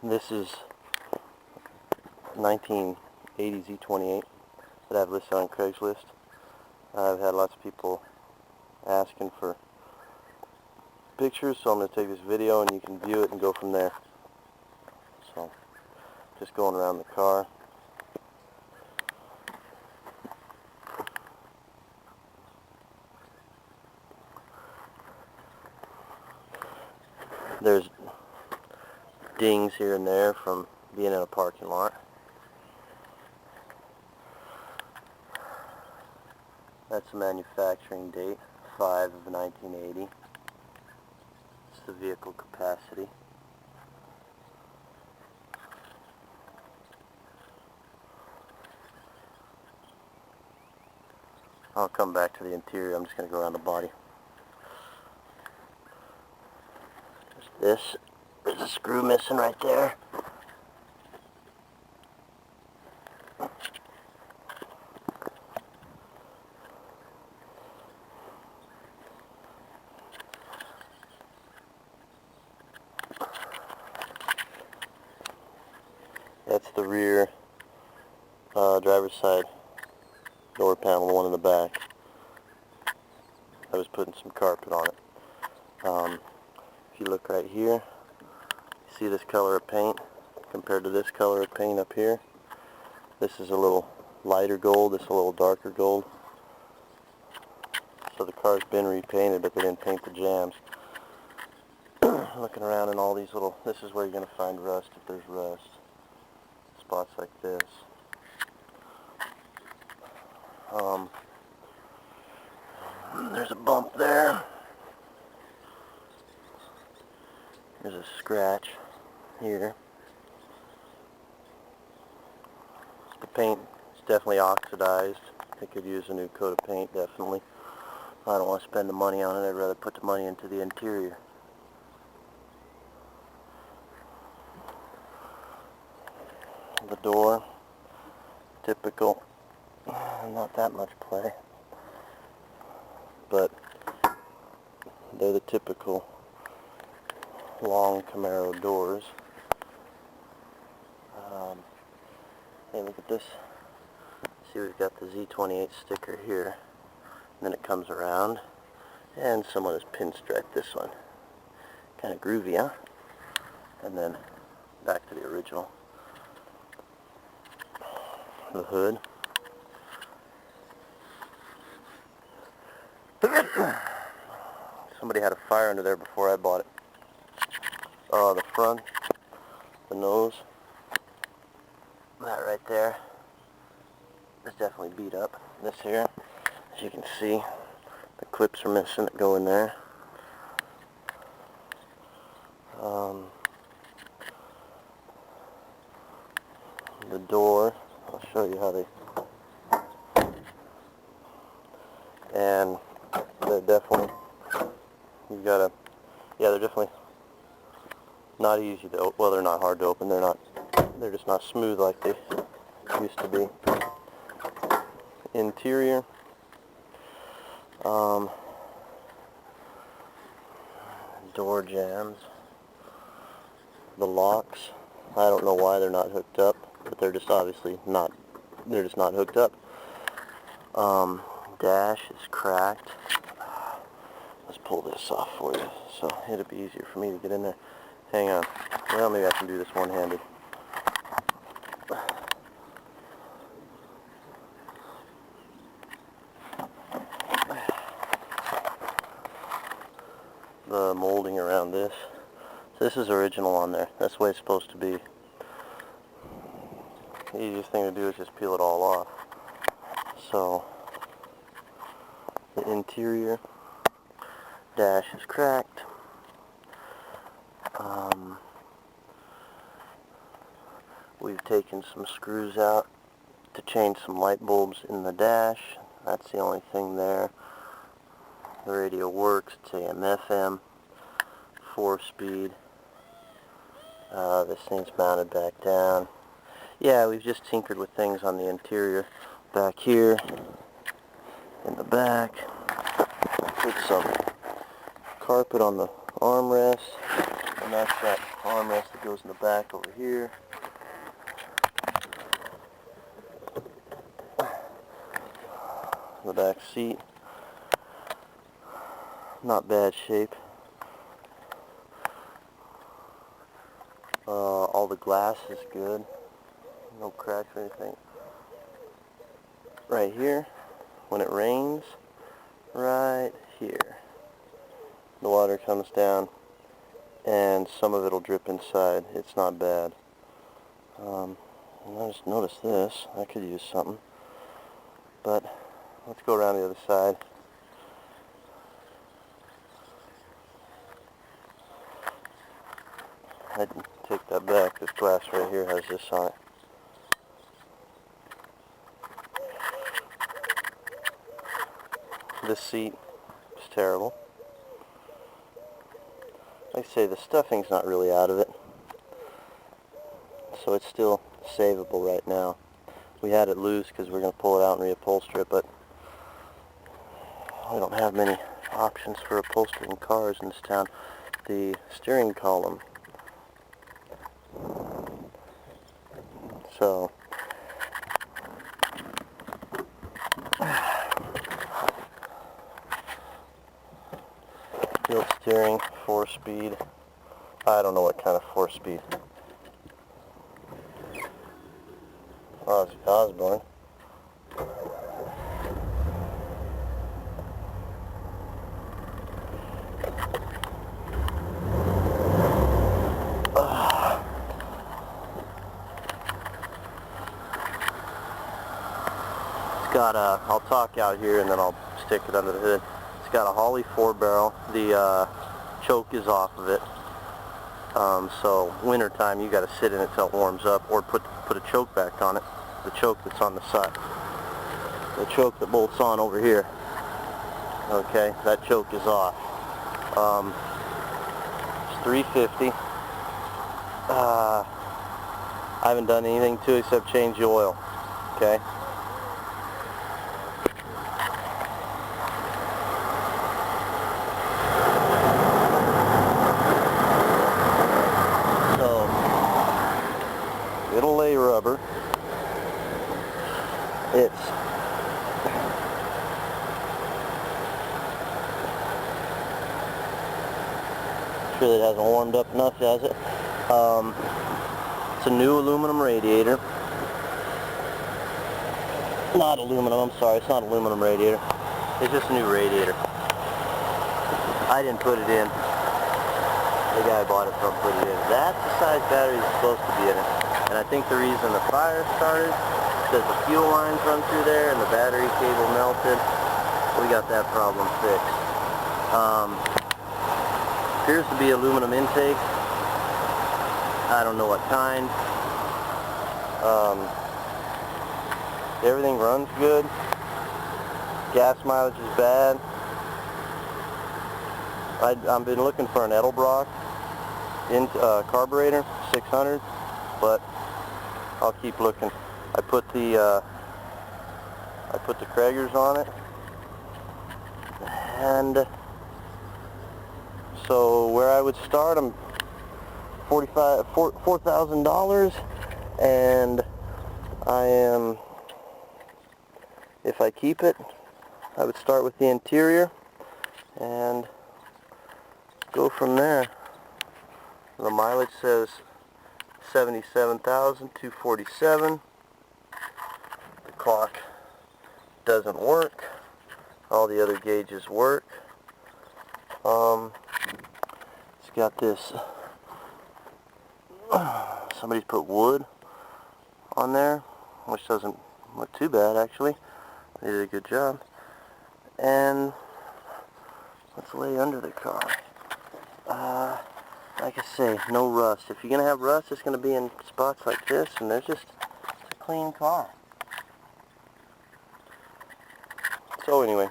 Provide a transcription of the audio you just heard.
This is 1980 Z28 that I've listed on Craigslist. I've had lots of people asking for pictures, so I'm going to take this video and you can view it and go from there. So, just going around the car. There's dings here and there from being in a parking lot. That's the manufacturing date, 5 of 1980. It's the vehicle capacity. I'll come back to the interior. I'm just going to go around the body. There's this. There's a screw missing right there. That's the rear driver's side door panel, the one in the back. I was putting some carpet on it. If you look right here, you see this color of paint compared to this color of paint up here. This is a little lighter gold, this is a little darker gold. So the car's been repainted, but they didn't paint the jambs. Looking around in all these little, this is where you're going to find rust if there's rust. Spots like this. There's a bump there. There's a scratch here. The paint is definitely oxidized. I could use a new coat of paint, definitely. I don't want to spend the money on it. I'd rather put the money into the interior. The door, typical, not that much play, but they're the typical long Camaro doors. Hey, look at this. See, we've got the Z28 sticker here, and then it comes around, and someone has pinstriped this one. Kind of groovy, huh? And then back to the original. The hood. Somebody had a fire under there before I bought it. The front, the nose, that right there is definitely beat up. This here, as you can see, the clips are missing that go in there. The door, I'll show you how they, and they're definitely, you've got to, yeah, they're definitely not easy to open. Well, they're not hard to open. They're just not smooth like they used to be. Interior, door jambs, the locks, I don't know why they're not hooked up, but they're just obviously not, they're just not hooked up. Dash is cracked. Let's pull this off for you, so it'll be easier for me to get in there. Hang on. Well, maybe I can do this one-handed. The molding around this. So this is original on there. That's the way it's supposed to be. The easiest thing to do is just peel it all off. So, the interior dash is cracked. We've taken some screws out to change some light bulbs in the dash. That's the only thing there. The radio works. It's AM/FM, 4-speed. This thing's mounted back down. Yeah, we've just tinkered with things on the interior. Back here, in the back, put some carpet on the armrest. And that's that armrest that goes in the back over here. The back seat, not bad shape. All the glass is good, no cracks or anything. Right here, when it rains, right here, the water comes down and some of it will drip inside. It's not bad. I just noticed this. I could use something. But let's go around the other side. I'd take that back. This glass right here has this on it. This seat is terrible. Like I say, the stuffing's not really out of it, so it's still savable right now. We had it loose because we're going to pull it out and reupholster it, but we don't have many options for upholstering cars in this town. The steering column, so tilt steering, 4-speed. I don't know what kind of 4-speed. Ozzy Osbourne. It's got a, I'll talk out here and then I'll stick it under the hood. It's got a Holley 4-barrel. The choke is off of it. So winter time you got to sit in it till it warms up, or put a choke back on it. The choke that's on the side. The choke that bolts on over here. Okay, that choke is off. It's $350. I haven't done anything to it except change the oil. Okay. It'll lay rubber. It's sure it hasn't warmed up enough, has it? It's a new aluminum radiator. Not aluminum, I'm sorry, it's not an aluminum radiator. It's just a new radiator. I didn't put it in. The guy I bought it from put it in. That's the size battery that's supposed to be in it. And I think the reason the fire started is because the fuel lines run through there and the battery cable melted. We got that problem fixed. Appears to be aluminum intake. I don't know what kind. Everything runs good. Gas mileage is bad. I've been looking for an Edelbrock carburetor, 600, but I'll keep looking. I put the Craigers on it, and so where I would start, I'm $4,000, and I am, if I keep it, I would start with the interior and go from there. The mileage says 77,247. The clock doesn't work. All the other gauges work. It's got this, somebody's put wood on there, which doesn't look too bad actually. They did a good job. And let's lay under the car. Like I say, no rust. If you're going to have rust, it's going to be in spots like this, and it's a clean car. So anyway,